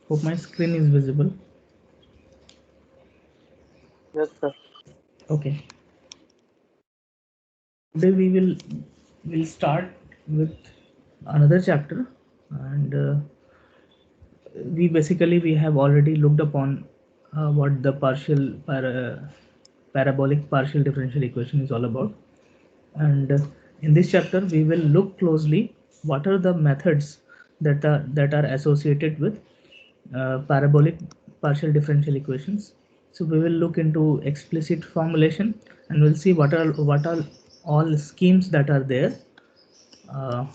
Hope my screen is visible. Yes, sir. Okay. Today will start with another chapter, and we have already looked upon what the parabolic partial differential equation is all about, and in this chapter we will look closely what are the methods that are associated with parabolic partial differential equations. So we will look into explicit formulation, and we'll see what are all schemes that are there, uh,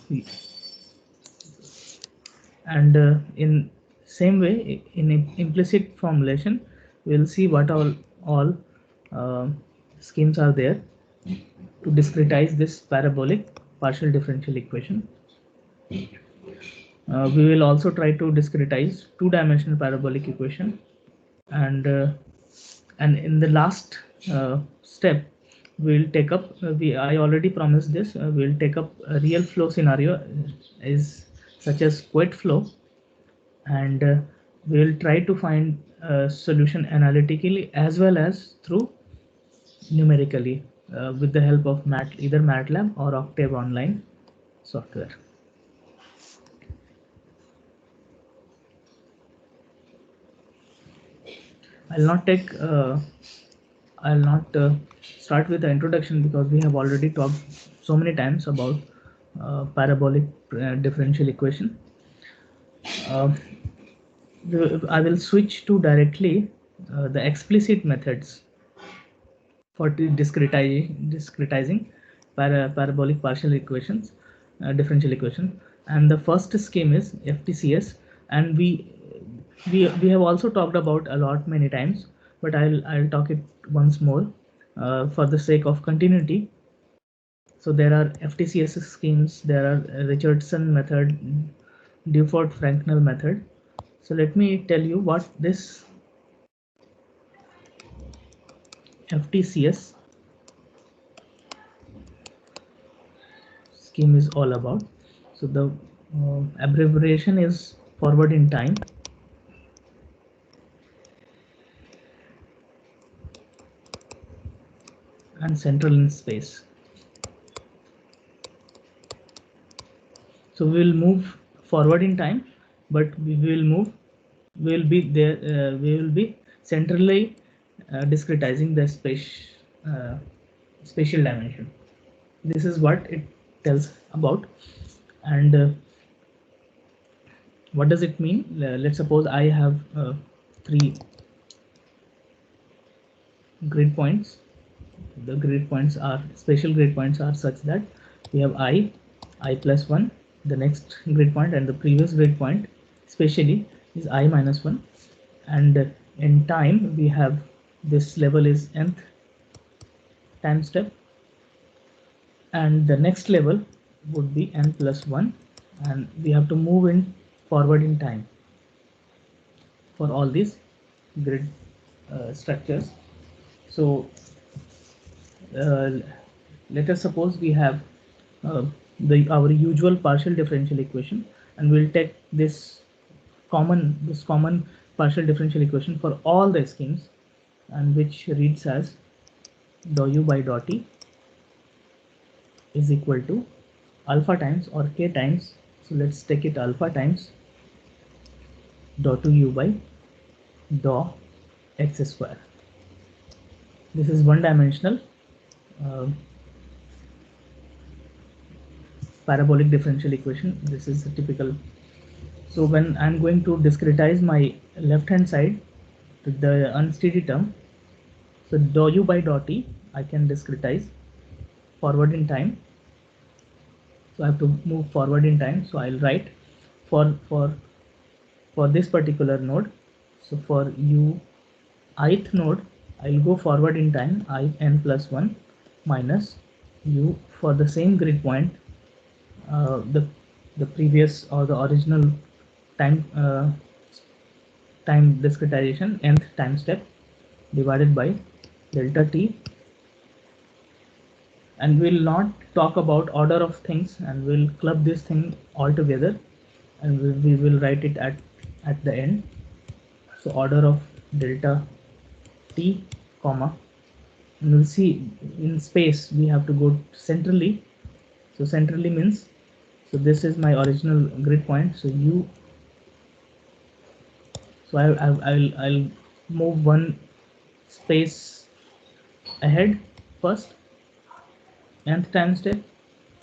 and in same way in implicit formulation we'll see what all uh, schemes are there to discretize this parabolic partial differential equation. We will also try to discretize two-dimensional parabolic equation, and in the last step we'll take up I already promised this, we'll take up a real flow scenario is such as Couette flow, and we'll try to find a solution analytically as well as through numerically with the help of either MATLAB or Octave online software. I'll not take I'll not start with the introduction because we have already talked so many times about parabolic differential equation. Uh, I will switch to directly the explicit methods for discretizing parabolic partial equations, differential equation, and the first scheme is FTCS, and we have also talked about a lot many times, but I'll talk it once more for the sake of continuity. So there are FTCS schemes, there are Richardson method, Dufort-Fraenkel method. So let me tell you what this FTCS scheme is all about. So the abbreviation is forward in time, and central in space. So we will move forward in time, but we will be there, we will be centrally discretizing the uh, spatial dimension. This is what it tells about, and what does it mean? Let's suppose I have three grid points. The grid points are spatial grid points are such that we have I plus 1, the next grid point, and the previous grid point spatially is I minus 1, and in time we have this level is nth time step, and the next level would be n plus 1, and we have to move in forward in time for all these grid structures. So uh, let us suppose we have the our usual partial differential equation, and we'll take this common partial differential equation for all the schemes, and which reads as dou u by dou t is equal to alpha times or k times, so let's take it alpha times dou 2 u by dou x square. This is one dimensional uh, parabolic differential equation. This is a typical. So when I'm going to discretize my left hand side to the unsteady term, so dou u by dou t I can discretize forward in time. So I have to move forward in time. So I'll write for this particular node. So for u ith node, I'll go forward in time I n plus 1 minus u for the same grid point, uh, the the previous or the original time time discretization nth time step divided by delta t, and we'll not talk about order of things, and we'll club this thing all together, and we will write it at the end. So order of delta t, comma, and we'll see in space we have to go centrally. So centrally means, so this is my original grid point. So I'll move one space ahead first, nth time step,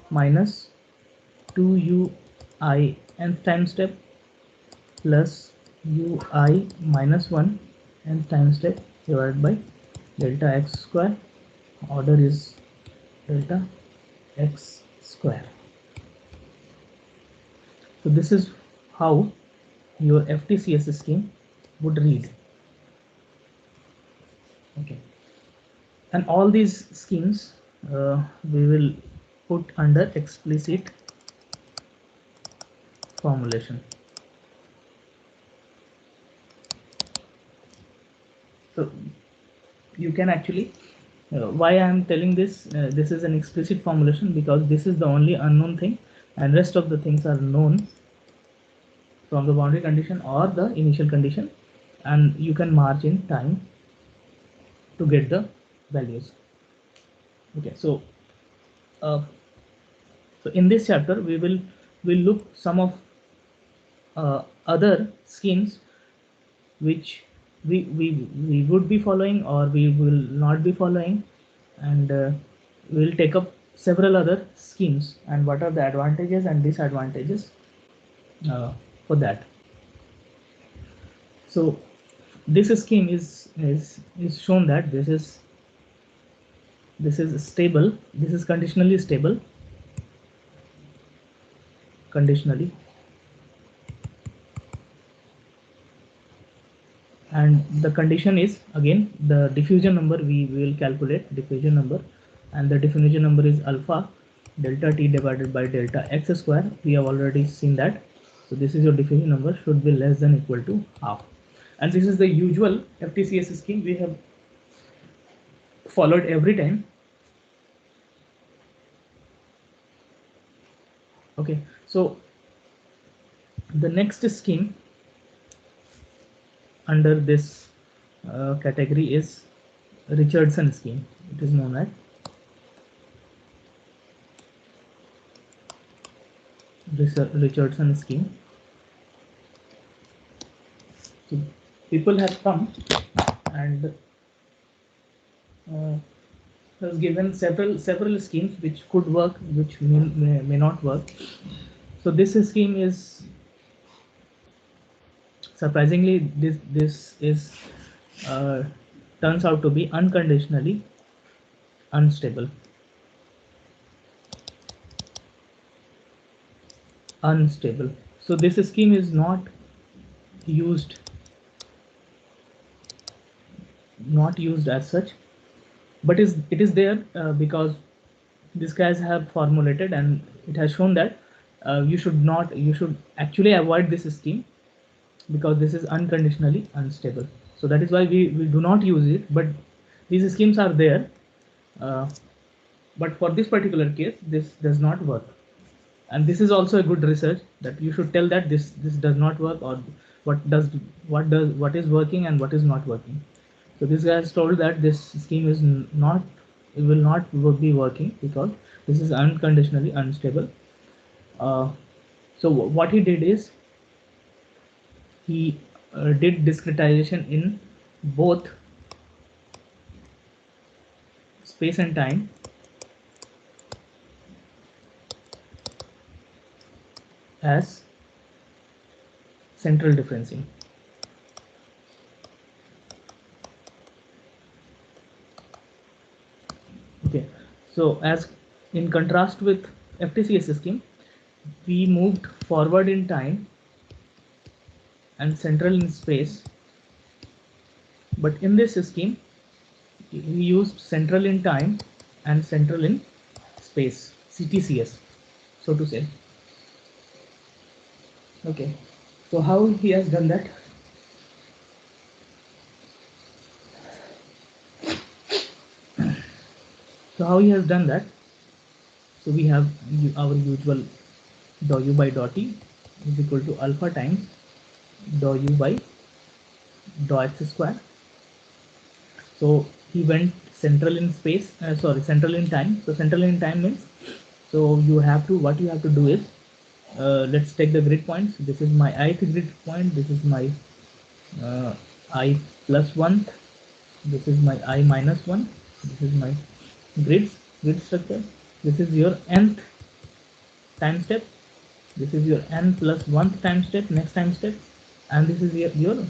minus 2ui nth time step plus ui minus 1 nth time step divided by delta x square. Order is delta x square. So this is how your FTCS scheme would read. Okay, and all these schemes we will put under explicit formulation. So you can actually, why I am telling this, this is an explicit formulation, because this is the only unknown thing and rest of the things are known from the boundary condition or the initial condition, and you can march in time to get the values. Okay, so so in this chapter we will look some of other schemes which we would be following or we will not be following, and we will take up several other schemes and what are the advantages and disadvantages for that. So this scheme is shown that this is stable, this is conditionally stable, conditionally, and the condition is again the diffusion number. We will calculate diffusion number, and the diffusion number is alpha delta t divided by delta x square. We have already seen that. So this is your diffusion number, should be less than equal to half, and this is the usual FTCS scheme we have followed every time. Okay, so the next scheme under this category is Richardson scheme. It is known as Richardson scheme. So people have come and has given several schemes which could work, which may not work. So this scheme is surprisingly this is turns out to be unconditionally unstable. So this scheme is not used as such, but it is there because these guys have formulated and it has shown that you should actually avoid this scheme because this is unconditionally unstable. So that is why we do not use it, but these schemes are there, but for this particular case this does not work. And this is also a good research that you should tell that this does not work, or what is working and what is not working. So this guy has told that this scheme is not, it will not be working because this is unconditionally unstable. So what he did is he did discretization in both space and time as central differencing. Okay, so as in contrast with FTCS scheme, we moved forward in time and central in space, but in this scheme we used central in time and central in space, CTCS, so to say. Okay, so how he has done that? So how he has done that? So we have our usual dou u by dou t is equal to alpha times dou u by dou x square. So he went central in space, central in time. So central in time means, so you have to, what you have to do is, let's take the grid points. This is my ith grid point. This is my I plus 1. This is my I minus 1. This is my grid structure. This is your nth time step. This is your n plus 1th time step, next time step, and this is your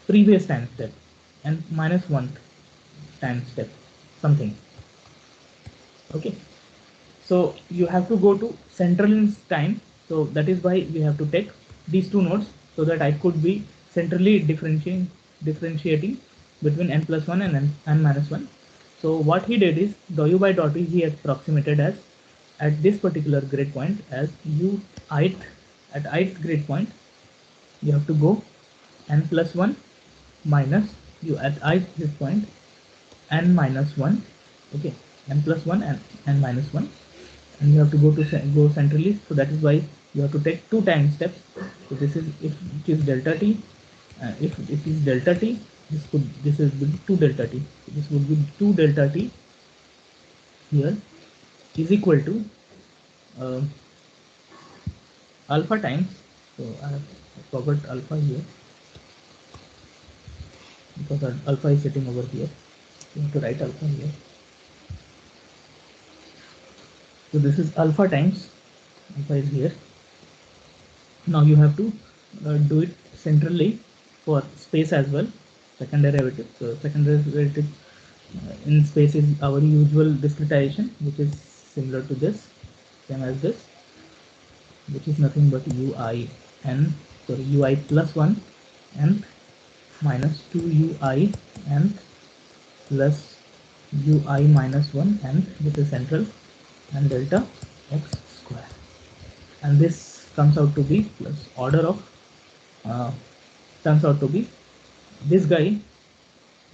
previous time step, n minus 1th time step, something. Okay, so you have to go to central in time. So that is why we have to take these two nodes, so that I could be centrally differentiating between n plus 1 and n minus 1. So what he did is, dou u by dou t he approximated as, at this particular grid point, as u ith, at ith grid point you have to go n plus 1 minus u at ith grid point n minus 1. Okay, n plus 1 and n minus 1, and you have to go centrally. So that is why you have to take two time steps. So this is, if it is delta t, if it is delta t, this is 2 delta t. This would be 2 delta t here is equal to uh, alpha times. So I have forgot alpha here, because alpha is sitting over here. You have to write alpha here. So this is alpha times, alpha is here. Now you have to do it centrally for space as well. Second derivative. So second derivative in space is our usual discretization, which is similar to this, same as this, which is nothing but ui n, sorry, ui plus 1 nth minus 2 ui nth plus ui minus 1 nth, this is central, and delta x square. And this comes out to be plus order of, turns out to be, this guy,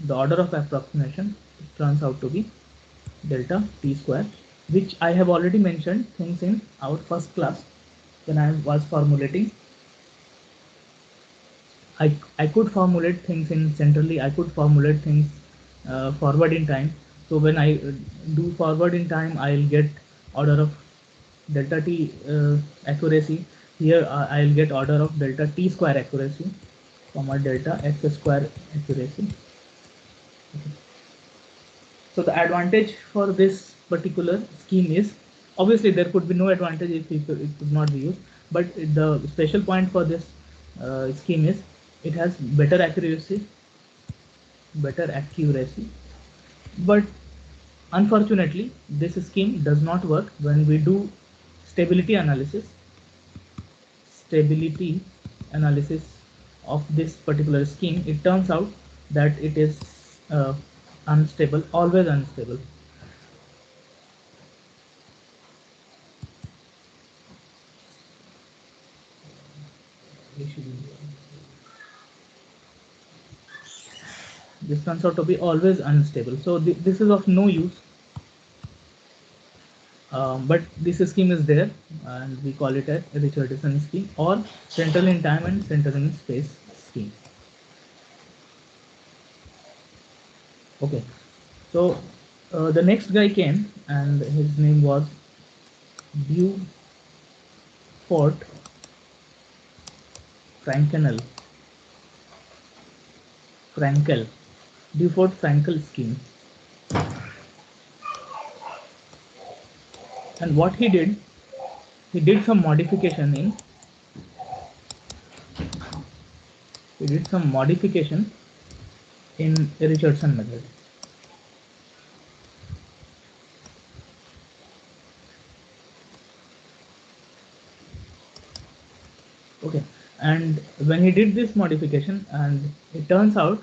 the order of approximation turns out to be delta t square, which I have already mentioned things in our first class when I was formulating. I could formulate things in centrally, I could formulate things forward in time. So when I do forward in time, I'll get order of delta t accuracy. Here I'll get order of delta t square accuracy, comma delta x square accuracy. Okay. So the advantage for this particular scheme is, obviously there could be no advantage if it could not be used, but the special point for this scheme is it has better accuracy, but unfortunately this scheme does not work when we do stability analysis stability analysis of this particular scheme. It turns out that it is unstable, always unstable. This turns out to be always unstable, so this is of no use. But this scheme is there, and we call it a Richardson scheme, or central in time and central in space scheme. Okay, so the next guy came, and his name was Beaufort Frankel. Beaufort Frankel scheme. And what he did some modification in Richardson method. Okay, and when he did this modification, and it turns out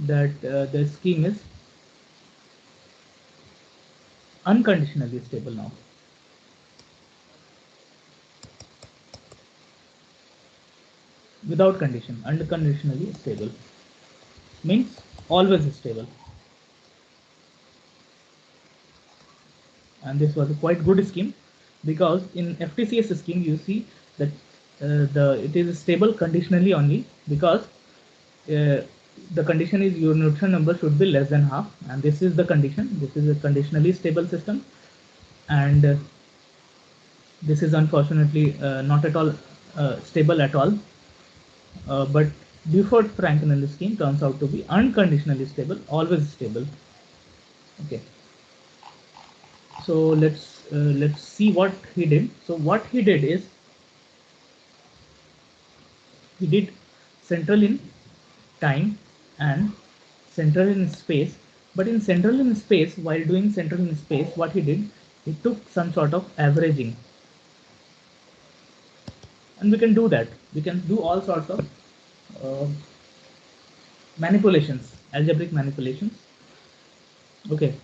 that the scheme is unconditionally stable now. Without condition, unconditionally stable means always stable. And this was a quite good scheme, because in FTCS scheme you see that it is stable conditionally only, because the condition is your Newton number should be less than half, and this is the condition. This is a conditionally stable system, and this is unfortunately not at all stable at all. But Beaufort-Frankenel scheme turns out to be unconditionally stable, always stable. Okay. So let's see what he did. So what he did is he did central in time and central in space. But in central in space, while doing central in space, what he did, he took some sort of averaging, and we can do that. We can do all sorts of uh, manipulations, algebraic manipulations. Okay,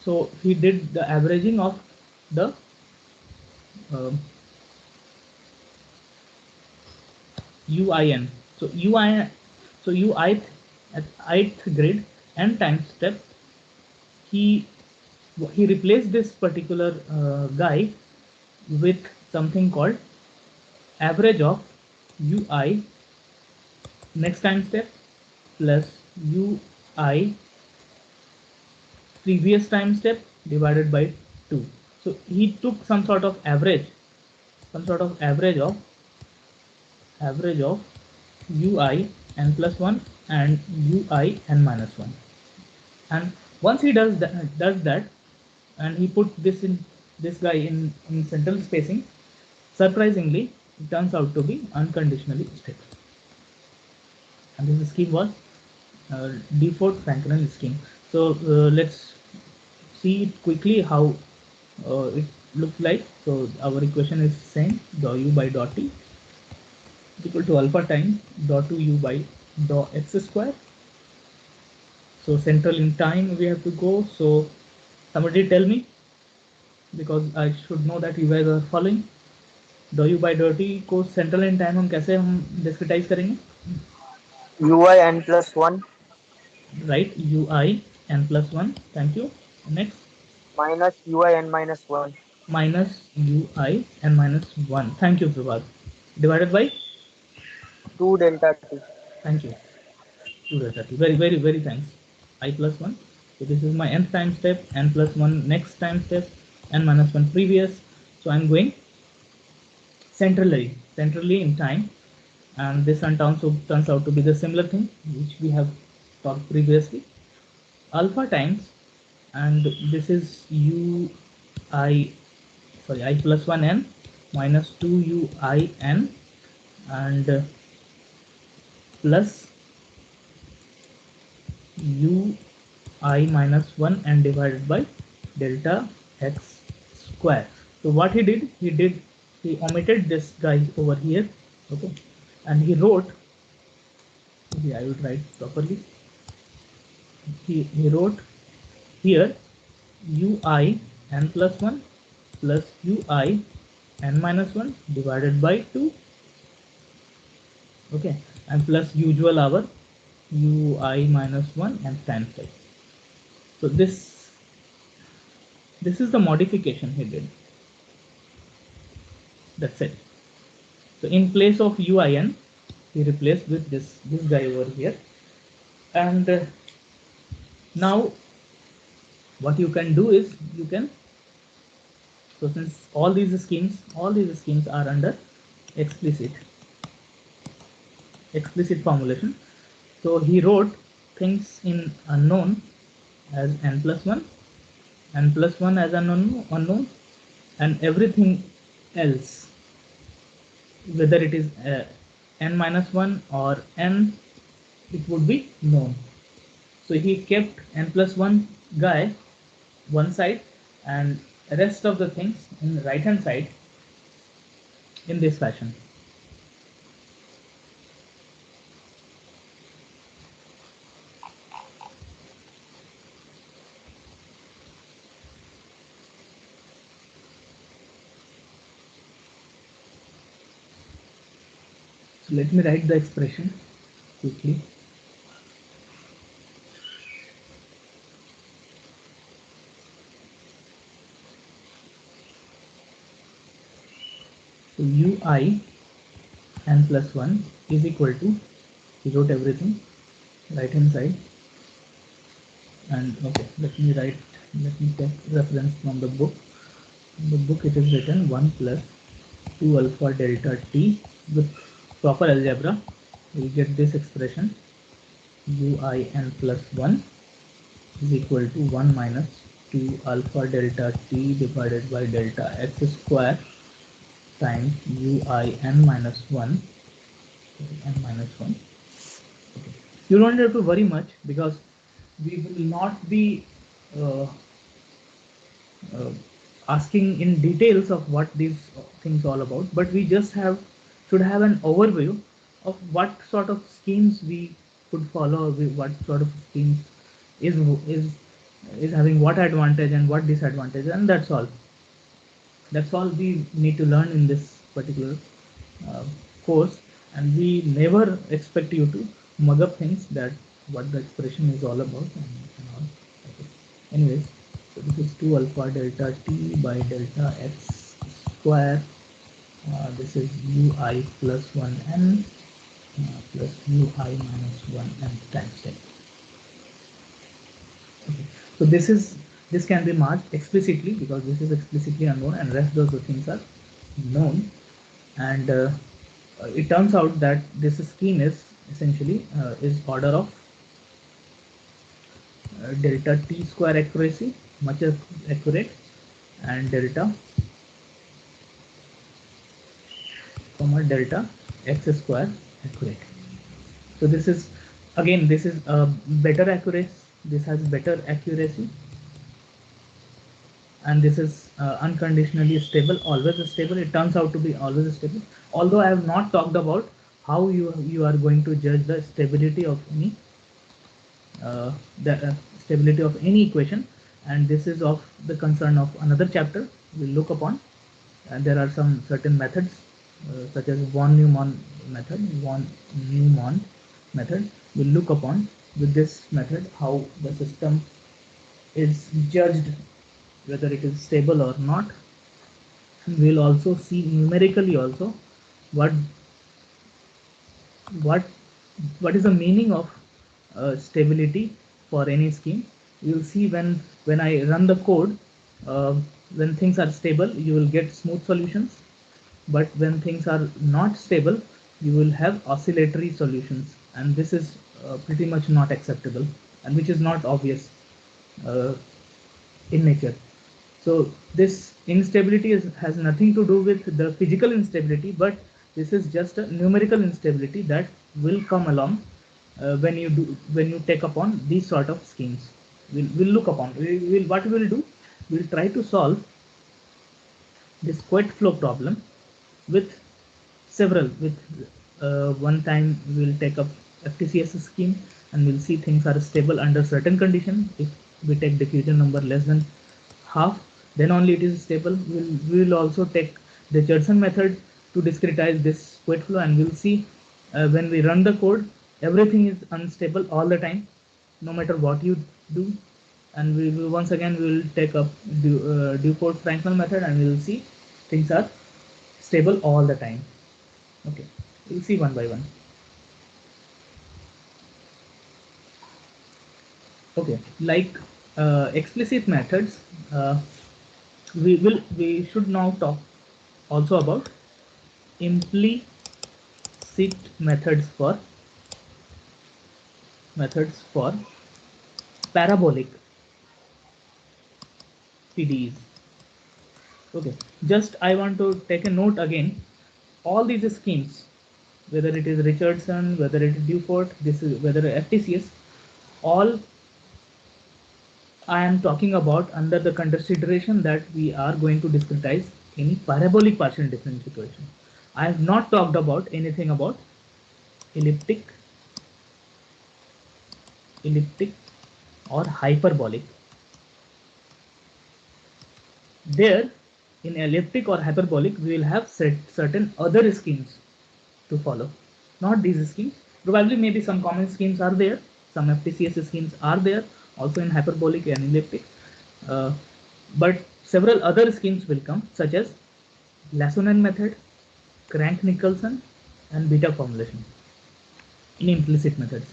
so he did the averaging of the uh, UIN. So UI, so UI at ith grid n time step, he he replaced this particular guy with something called average of UI next time step plus UI previous time step divided by 2. So he took some sort of average, of UI n plus 1 and UI n minus 1. And once he does that, and he put this guy in central spacing, surprisingly, it turns out to be unconditionally stable. And this scheme was Beaufort-Frankenel scheme. So let's see quickly how it looks like. So our equation is same: dou u by dou t is equal to alpha times dou 2u by dou x square. So central in time we have to go. So somebody tell me, because I should know that you guys are following. Dou u by dou t को central in time हम कैसे हम discretize करेंगे? ui n plus 1 Right, ui n plus 1. Thank you. Next, minus ui n minus 1, minus ui n minus 1. Thank you, Prabhat. Divided by, 2 delta t. thank you, 2 delta t. Very, very, very thanks. I plus 1. So this is my nth time step, n plus 1 next time step, n minus 1 previous. So I'm going centrally in time, and this one turns out to be the similar thing which we have talked previously. Alpha times, and this is u I, sorry, I plus 1 n minus 2 u I n, and plus u I minus 1 and divided by delta x square. So what he omitted this guy over here. Okay, and he wrote, okay, I will write properly. He wrote here ui n plus 1 plus ui n minus 1 divided by 2. Okay, and plus usual our ui minus 1 and tan phi. So this is the modification he did. That's it. So in place of uin, he replaced with this guy over here. And now what you can do is, you can, so since all these schemes are under explicit formulation, so he wrote things in unknown as n plus 1, n plus 1 as unknown, and everything else, whether it is n minus 1 or n, it would be known. So he kept n plus 1 guy one side and rest of the things in the right hand side in this fashion. So let me write the expression quickly. So ui n plus 1 is equal to, he wrote everything, right hand side. And okay, let me take reference from the book. In the book it is written 1 plus 2 alpha delta t. With proper algebra we get this expression uin plus 1 is equal to 1 minus 2 alpha delta t divided by delta x square times uin minus 1 n minus 1. Okay. You don't have to worry much because we will not be uh, uh, asking in details of what these things all about, but we just should have an overview of what sort of schemes we could follow, what sort of schemes is is is having what advantage and what disadvantage, and that's all we need to learn in this particular uh, course. And we never expect you to mug up things that what the expression is all about and all. Okay. Anyways, so this is 2 alpha delta t by delta x square. This is ui plus 1n plus ui minus 1n times 10. Okay. So this can be marked explicitly because this is explicitly unknown and rest of the things are known. And it turns out that this scheme is essentially is order of delta t square accuracy, much accurate, and delta comma delta x square accurate. So this is again this is better accuracy. This has better accuracy, and this is unconditionally stable, always stable. It turns out to be always stable. Although I have not talked about how you are going to judge the stability of any equation, and this is of the concern of another chapter we'll look upon. And there are some certain methods such as von Neumann method. We'll look upon with this method how the system is judged whether it is stable or not. We'll also see numerically also what what what is the meaning of stability for any scheme. You'll see when I run the code, uh, when things are stable you will get smooth solutions, but when things are not stable you will have oscillatory solutions, and this is pretty much not acceptable and which is not obvious uh, in nature. So this instability has nothing to do with the physical instability, but this is just a numerical instability that will come along when you take upon these sort of schemes. We'll look upon. What we'll do. We'll try to solve this quet flow problem with several with one time we'll take up FTCS scheme and we'll see things are stable under certain condition. If we take diffusion number less than half, then only it is stable. We'll also take the Judson method to discretize this quet flow, and we'll see when we run the code everything is unstable all the time no matter what you do. And we will once again we will take up Duport-Franklin method and we will see things are stable all the time. Okay, we'll see one by one. Okay, like explicit methods, we should now talk also about implicit methods for parabolic PDEs. Okay, just I want to take a note again. All these schemes, whether it is Richardson, whether it is Duport, this is whether FTCS, all I am talking about under the consideration that we are going to discretize any parabolic partial differential equation. I have not talked about anything about elliptic, or hyperbolic. There, in elliptic or hyperbolic, we will have certain other schemes to follow. Not these schemes. Probably maybe some common schemes are there. Some FTCS schemes are there also in hyperbolic and elliptic. Uh, but several other schemes will come, such as Lassonen method, Crank-Nicolson, and beta formulation in implicit methods.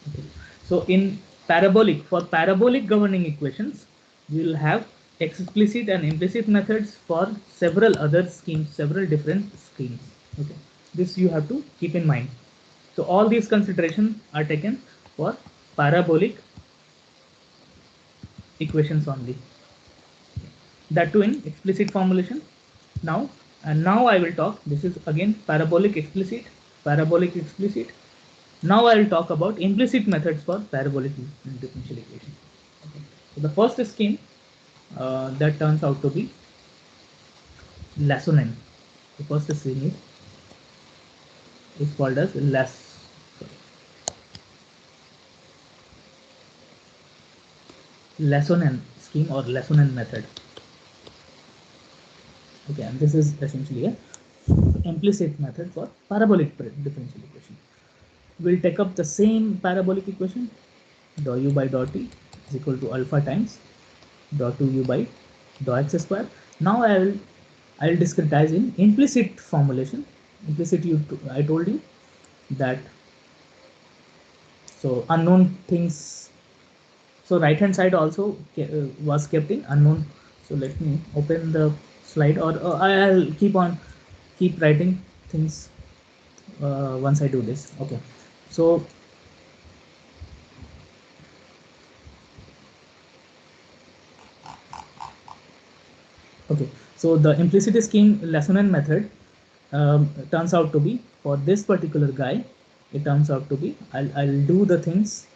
Okay. So in parabolic, for parabolic governing equations, we will have explicit and implicit methods for several other schemes, several different schemes. Okay, this you have to keep in mind. So all these considerations are taken for parabolic equations only. That too in explicit formulation. Now now I will talk. This is again parabolic explicit, parabolic explicit. Now I will talk about implicit methods for parabolic differential equation. Okay. So the first scheme that turns out to be Lassonen. The first scheme is called as Lassonen scheme or Lassonen method. Okay, and this is essentially a implicit method for parabolic differential equation. We'll take up the same parabolic equation, dou u by dou t is equal to alpha times dou 2u by dou x square. Now I'll discretize in implicit formulation. Implicit, I told you that, so unknown things. So right hand side also was kept in unknown. So let me open the slide, or I'll keep writing things once I do this. Okay, so okay, so the implicit scheme Lassonen method turns out to be, for this particular guy, it turns out to be, I'll do the things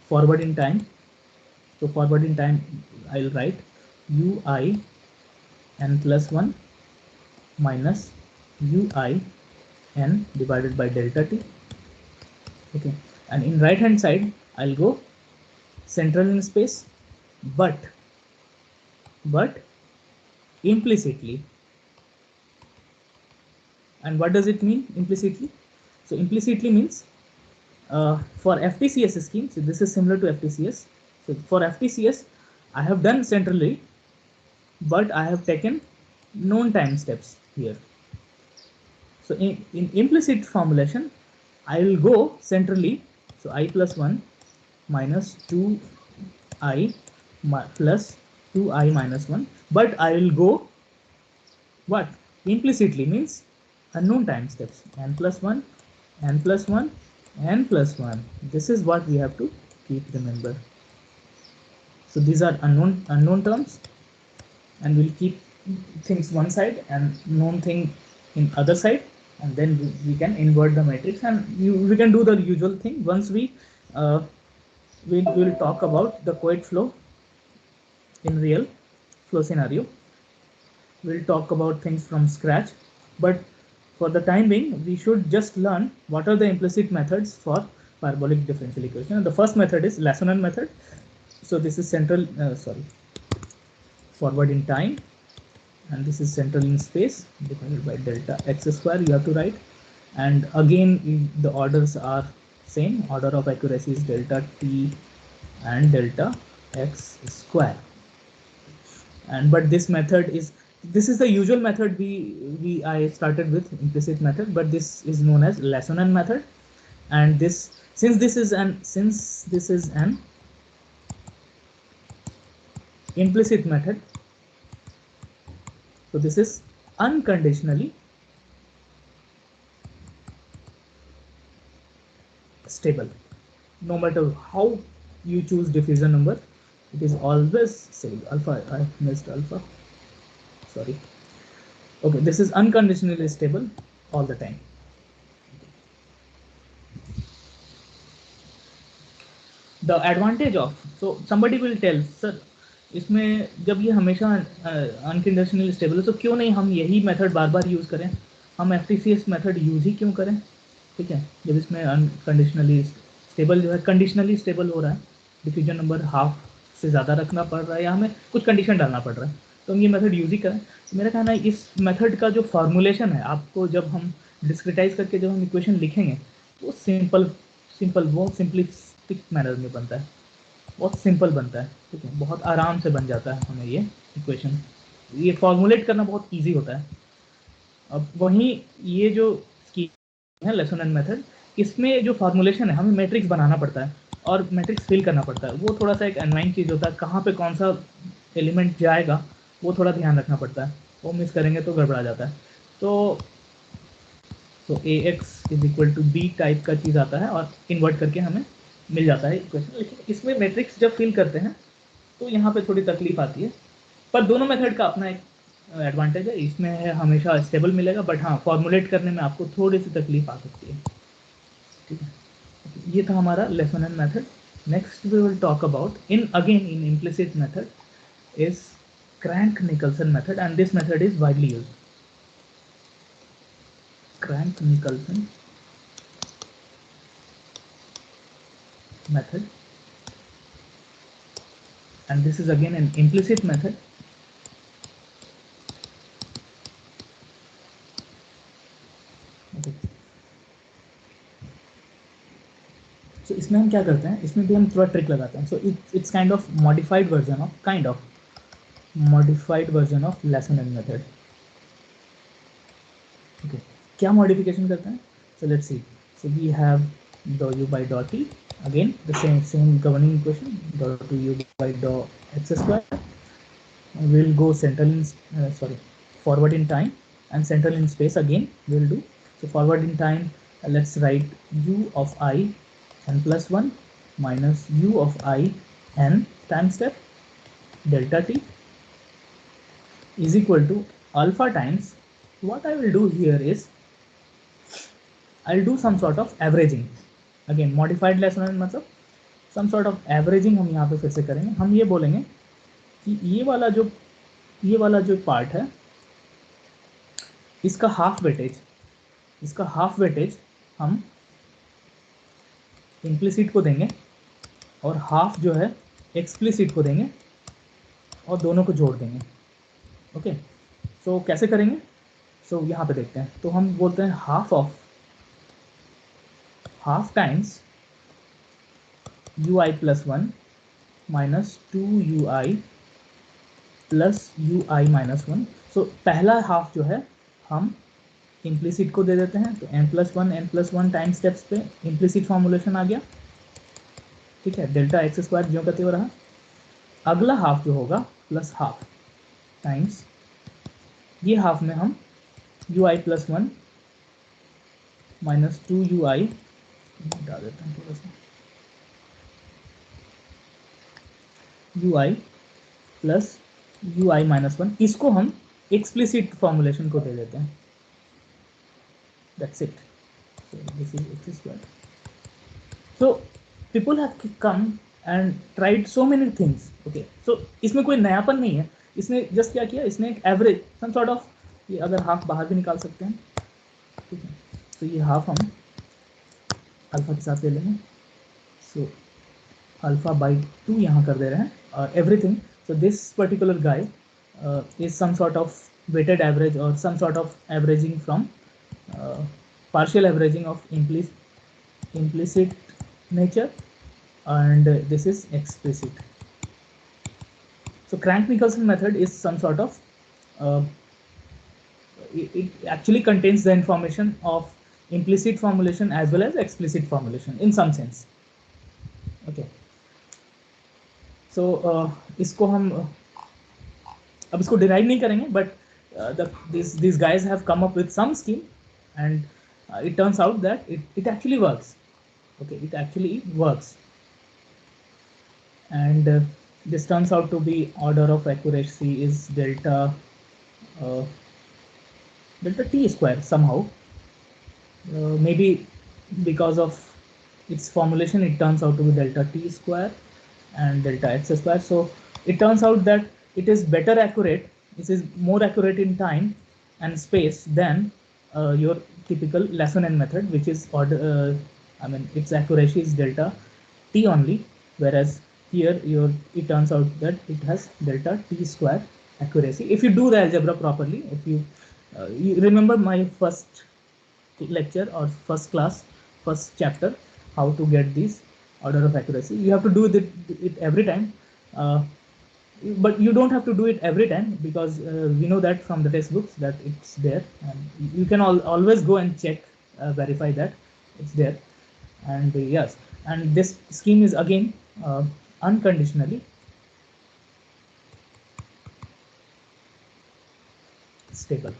forward in time. So forward in time, I'll write ui n plus 1 minus ui n divided by delta t. Okay, and in right hand side, I'll go central in space, but implicitly. And what does it mean implicitly? So implicitly means for FTCS scheme, so this is similar to FTCS. So for FTCS, I have done centrally, but I have taken known time steps here. So in implicit formulation, I will go centrally. So I plus 1 minus 2i plus 2i minus 1. But I will go what? Implicitly means unknown time steps. N plus 1, n plus 1, n plus 1. This is what we have to keep remember. So these are unknown terms, and we'll keep things one side and known thing in other side, and then we can invert the matrix, and we can do the usual thing. Once we will talk about the Couette flow in real flow scenario, we'll talk about things from scratch, but for the time being, we should just learn what are the implicit methods for parabolic differential equation. And the first method is Lassonen method. So this is central, forward in time, and this is central in space divided by delta x square. You have to write, and again the orders are same. Order of accuracy is delta t and delta x square. And but this method is, this is the usual method I started with, implicit method, but this is known as Lassonen method. And this, since this is an implicit method, so this is unconditionally stable. No matter how you choose diffusion number, it is always stable. Alpha, I missed alpha, sorry. Okay, this is unconditionally stable all the time. The advantage of, so somebody will tell, sir, इसमें जब ये हमेशा unconditionally stable है, तो क्यों नहीं हम यही मेथड बार बार यूज़ करें, हम FTCS मेथड यूज़ ही क्यों करें? ठीक है, जब इसमें अनकंडीशनली स्टेबल जो है, कंडीशनली स्टेबल हो रहा है, डिफ्यूजन नंबर हाफ से ज़्यादा रखना पड़ रहा है, या हमें कुछ कंडीशन डालना पड़ रहा है, तो हम ये मेथड यूज़ ही करें। तो मेरा कहना है इस मेथड का जो फॉर्मुलेशन है, आपको जब हम डिस्क्रिटाइज करके जब हम इक्वेशन लिखेंगे, वो सिंपल वो सिंपलिस्टिक मैनर में बनता है, बहुत सिंपल बनता है, ठीक है, बहुत आराम से बन जाता है हमें ये इक्वेशन, ये फॉर्मुलेट करना बहुत इजी होता है। अब वहीं ये जो स्कीम है Lassonen मेथड, इसमें जो फॉर्मुलेशन है हमें मैट्रिक्स बनाना पड़ता है और मैट्रिक्स फिल करना पड़ता है, वो थोड़ा सा एक अनवाइंग चीज़ होता है, कहाँ पे कौन सा एलिमेंट जाएगा वो थोड़ा ध्यान रखना पड़ता है, वो मिस करेंगे तो गड़बड़ा जाता है। तो A X is equal to B type का चीज़ आता है और इन्वर्ट करके हमें मिल जाता है इक्वेशन। लेकिन इसमें मैट्रिक्स जब फिल करते हैं तो यहाँ पे थोड़ी तकलीफ आती है, पर दोनों मेथड का अपना एक एडवांटेज है। इसमें है हमेशा स्टेबल मिलेगा, बट हाँ फॉर्मुलेट करने में आपको थोड़ी सी तकलीफ आ सकती है। ठीक है, ये था हमारा Laasonen method. Next we will talk about in again in implicit method is Crank Nicolson method, and this method is widely used. Crank Nicolson method, and this is again an implicit method. Okay. So इसमें हम क्या करते हैं, इसमें भी हम थोड़ा trick लगाते हैं। So it's kind of modified version of Laasonen method. Okay, क्या मॉडिफिकेशन करते हैं? So let's see. So we have dou u by dou t, again the same governing equation, dou to u by dou x square. We'll go central in forward in time and central in space again we'll do. So forward in time, let's write u of I n plus 1 minus u of I n time step delta t is equal to alpha times. What I will do here is I'll do some sort of averaging. Again modified Lassonde मतलब some sort of averaging हम यहाँ पे फिर से करेंगे। हम ये बोलेंगे कि ये वाला जो पार्ट है इसका हाफ वेटेज हम इम्प्लिसिट को देंगे और हाफ जो है एक्सप्लिसिट को देंगे और दोनों को जोड़ देंगे। ओके, सो कैसे करेंगे? सो यहाँ पे देखते हैं। तो हम बोलते हैं half times ui plus 1 minus 2ui plus ui minus 1। सो पहला हाफ जो है हम इम्प्लिसिट को दे देते हैं, तो n+1 टाइम स्टेप्स पे इम्प्लिसिट फॉर्मुलेशन आ गया। ठीक है, डेल्टा एक्स स्क्वायर ज्यों कहते हो रहा। अगला हाफ जो होगा प्लस हाफ टाइम्स ये हाफ में हम ui प्लस 1 माइनस 2ui डाल देते हैं थोड़ा सा, ui प्लस ui माइनस 1, इसको हम एक्सप्लिसिट फॉर्मुलेशन को दे देते हैं। That's it. So this is x square. So people have come and tried so many things. Okay, so इसमें कोई नयापन नहीं है, इसने जस्ट क्या किया, इसने एक एवरेज सम सॉर्ट ऑफ, ये अगर हाफ बाहर भी निकाल सकते हैं। ठीक है, तो ये हाफ हम अल्फा के साथ ले लेंगे। सो अल्फा बाई 2 यहाँ कर दे रहे हैं और everything. So this particular guy is some sort of weighted average और some sort of averaging from partial averaging of implicit nature, and this is explicit. So Crank-Nicolson method is some sort of it actually contains the information of implicit formulation as well as explicit formulation in some sense. Okay, so इसको हम अब इसको derive नहीं करेंगे, but these guys have come up with some scheme and it turns out that it actually works. Okay, it actually works, and this turns out to be order of accuracy is delta t square somehow. Maybe because of its formulation it turns out to be delta t square and delta x square. So it turns out that it is better accurate, this is more accurate in time and space than your typical Lassonde method, which is order I mean its accuracy is delta t only, whereas here it turns out that it has delta t square accuracy if you do the algebra properly. If you remember my first lecture or first class, first chapter, how to get this order of accuracy, you have to do it every time, but you don't have to do it every time because we know that from the textbooks that it's there, and you can always go and check, verify that. it's there. And yes, and this scheme is again unconditionally stable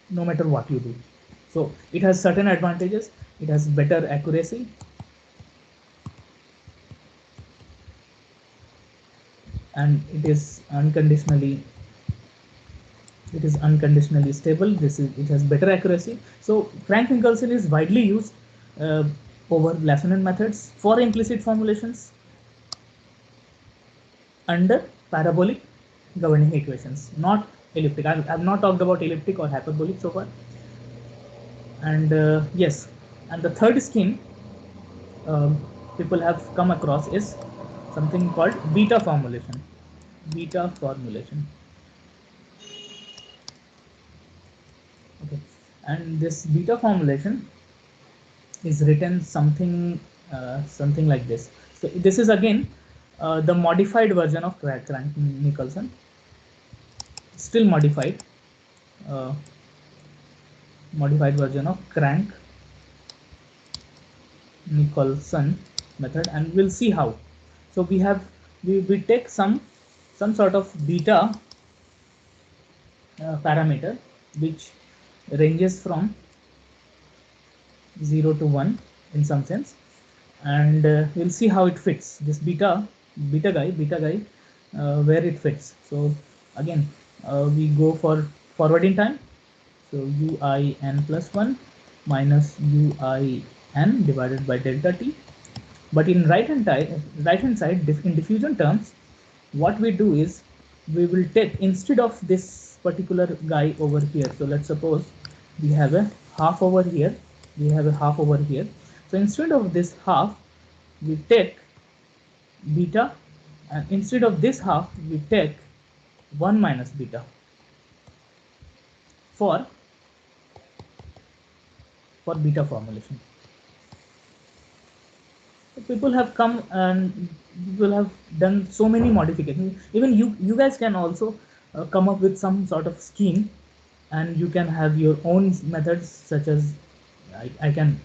no matter what you do. So it has certain advantages. It has better accuracy, and it is unconditionally stable. It has better accuracy. So Frank-Nicolson is widely used uh, over Lassonien methods for implicit formulations under parabolic governing equations, not elliptic. I've not talked about elliptic or hyperbolic so far. And yes, and the third scheme people have come across is something called beta formulation. Beta formulation. Okay, and this beta formulation is written something like this. So this is again the modified version of Crank-Nicolson, still uh, modified version of Crank-Nicolson method, and we'll see how. So we take some sort of beta parameter which ranges from 0 to 1 in some sense, and we'll see how it fits this beta guy where it fits. So again, we go for forward in time. So uin plus 1 minus uin divided by delta t. But in right hand side, in diffusion terms, what we do is we will take, instead of this particular guy over here, so let's suppose we have a half over here, so instead of this half we take beta, and instead of this half we take 1 minus beta for beta formulation. So people have come and people have done so many modifications. Even you guys can also come up with some sort of scheme, and you can have your own methods, such as I can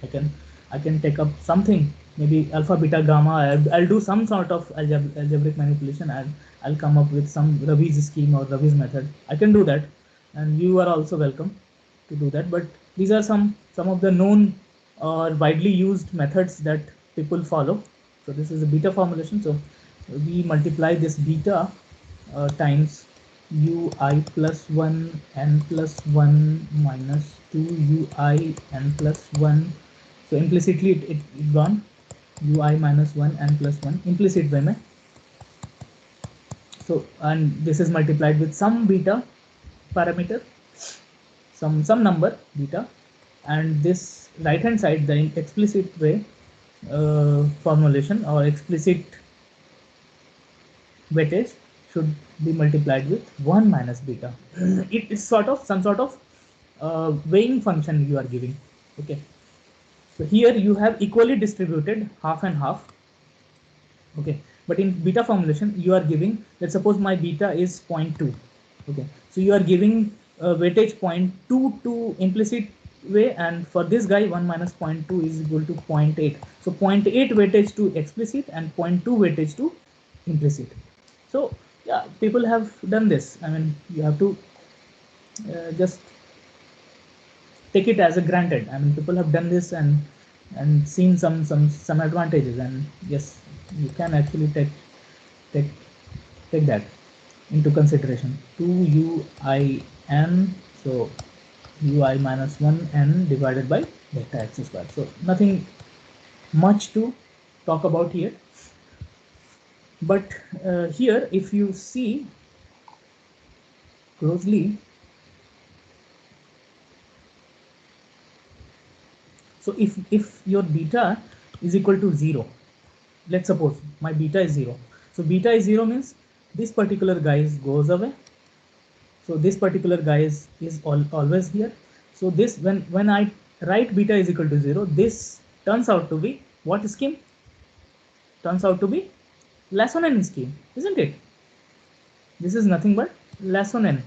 take up something, maybe alpha beta gamma. I'll do some sort of algebraic manipulation, and I'll come up with some Ravi's scheme or Ravi's method. I can do that, and you are also welcome to do that. But these are some of the known or widely used methods that people follow. So this is a beta formulation. So we multiply this beta times ui plus 1 n plus 1 minus 2 ui n plus 1. So implicitly it gone ui minus 1 n plus 1 implicit way mein. So, and this is multiplied with some beta parameter, some number beta, and this right hand side, the explicit way formulation or explicit weightage should be multiplied with 1 minus beta. It is sort of some sort of weighing function you are giving. Okay, so here you have equally distributed half and half. Okay, but in beta formulation you are giving, let's suppose my beta is 0.2. Okay, so you are giving weightage 0.2 to implicit way, and for this guy 1 minus 0.2 is equal to 0.8. So 0.8 weightage to explicit and 0.2 weightage to implicit. So yeah, people have done this. I mean, you have to just take it as a granted. I mean, people have done this and seen some advantages, and yes, you can actually take take that into consideration. 2 ui n, so ui minus 1 n divided by delta x square. So nothing much to talk about here, but here if you see closely, so if your beta is equal to 0, let's suppose my beta is 0. So beta is 0 means this particular guy goes away. So this particular guy is always here. So this, when I write beta is equal to 0, this turns out to be what scheme? Turns out to be Lassonien scheme, isn't it? This is nothing but Lassonien,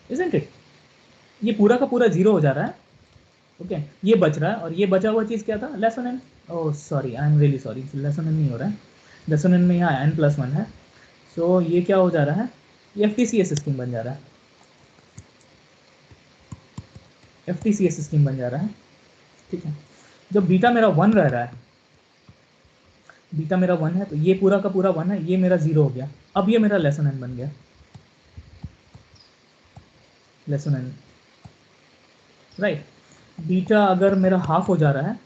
isn't it? ये पूरा का पूरा 0 हो जा रहा है, okay ये बच रहा है, और ये बचा हुआ चीज़ क्या था, Laasonen, oh sorry I am really sorry, Laasonen नहीं हो रहा है, लेसन एन में यहाँ n+1 है, सो ये क्या हो जा रहा है, ये FTCS स्कीम बन जा रहा है, FTCS स्कीम बन जा रहा है, ठीक है। जब बीटा मेरा 1 रह रहा है, बीटा मेरा 1 है, तो ये पूरा का पूरा 1 है, ये मेरा 0 हो गया, अब ये मेरा लेसन एन बन गया, लेसन एन, राइट। बीटा अगर मेरा हाफ हो जा रहा है,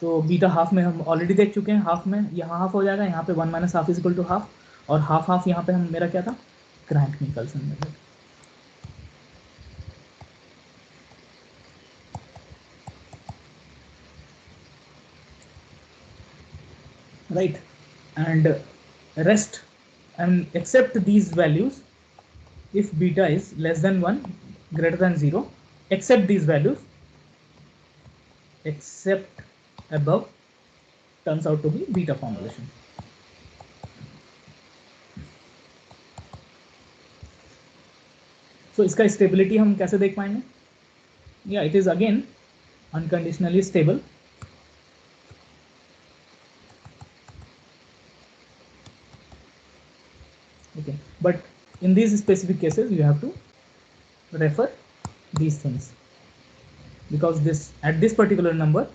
तो बीटा हाफ में हम ऑलरेडी देख चुके हैं, हाफ में यहाँ हाफ हो जाएगा, यहाँ पे 1 - half is equal to half, और हाफ हाफ यहाँ पे हम मेरा क्या था, Crank Nicolson method, right, and rest and accept these values if beta is less than 1 greater than 0, accept these values, except above turns out to be beta formulation. So इसका stability हम कैसे देख पाएंगे, yeah it is again unconditionally stable, okay, but in these specific cases you have to refer these things, because this at this particular number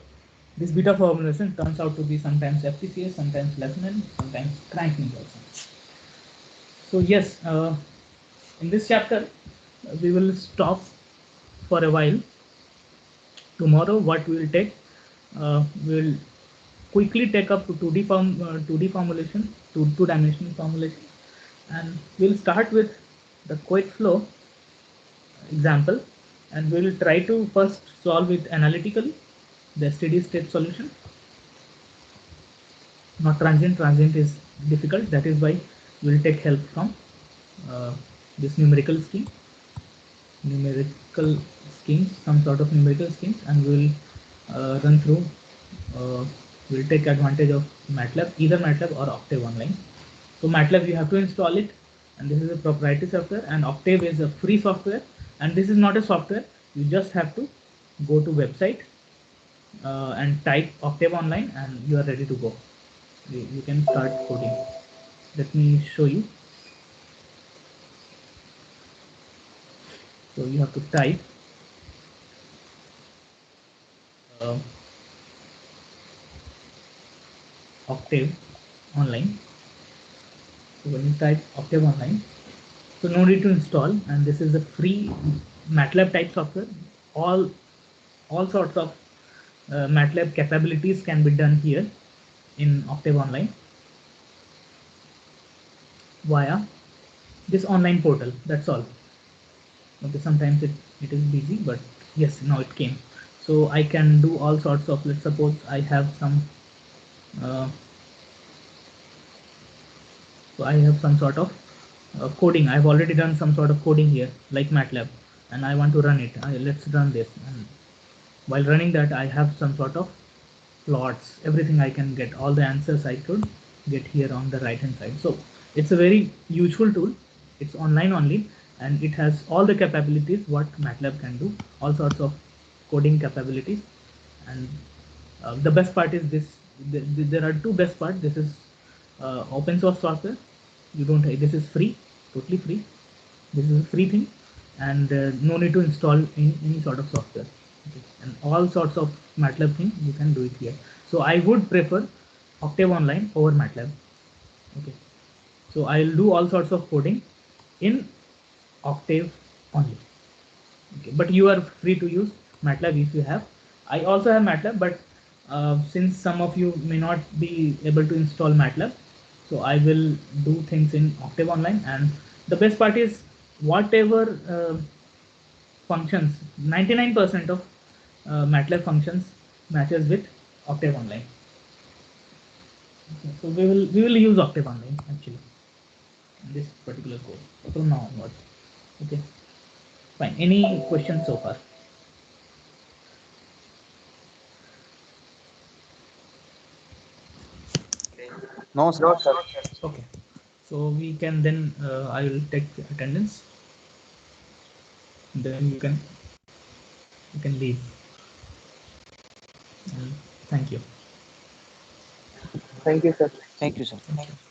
this beta formulation turns out to be sometimes FTCS, sometimes Lesman, sometimes Crank-Nicolson. So yes, in this chapter we will stop for a while. Tomorrow what we will take, we will quickly take up 2D form, 2D formulation, two-dimensional formulation, and we'll start with the Coit flow example, and we will try to first solve it analytically, the steady state solution, not transient. Transient is difficult, that is why we will take help from this numerical scheme, some sort of numerical schemes, and we will run through, we will take advantage of MATLAB, either MATLAB or Octave Online. So MATLAB you have to install it, and this is a proprietary software, and Octave is a free software, and this is not a software, you just have to go to website and type Octave Online and you are ready to go. You can start coding. Let me show you. So you have to type Octave Online. So when you type Octave Online, so no need to install, and this is a free MATLAB type software. All sorts of MATLAB capabilities can be done here in Octave Online via this online portal. That's all. Okay, sometimes it is busy, but yes, now it came. So I can do all sorts of, let's suppose I have some so I have some sort of coding. I've already done some sort of coding here like MATLAB, and I want to run it. Let's run this, and while running that I have some sort of plots, everything I can get, all the answers I could get here on the right hand side. So it's a very useful tool. It's online only, and it has all the capabilities what MATLAB can do, all sorts of coding capabilities. And the best part is this, there are two best parts. This is open source software, you don't, this is free, totally free, this is a free thing, and no need to install any sort of software, okay. And all sorts of MATLAB things you can do it here. So I would prefer Octave Online over MATLAB, okay. So I'll do all sorts of coding in Octave only, okay. But you are free to use MATLAB if you have. I also have MATLAB, but since some of you may not be able to install MATLAB, so I will do things in Octave Online. And the best part is whatever functions, 99% of MATLAB functions matches with Octave Online. Okay, so we will use Octave Online actually in this particular course from now onwards. Okay, fine. Any questions so far? No, sir. No, sir. Okay, so we can then I will take attendance, then you can can leave. And thank you. Thank you, sir. Thank you, sir. Thank you.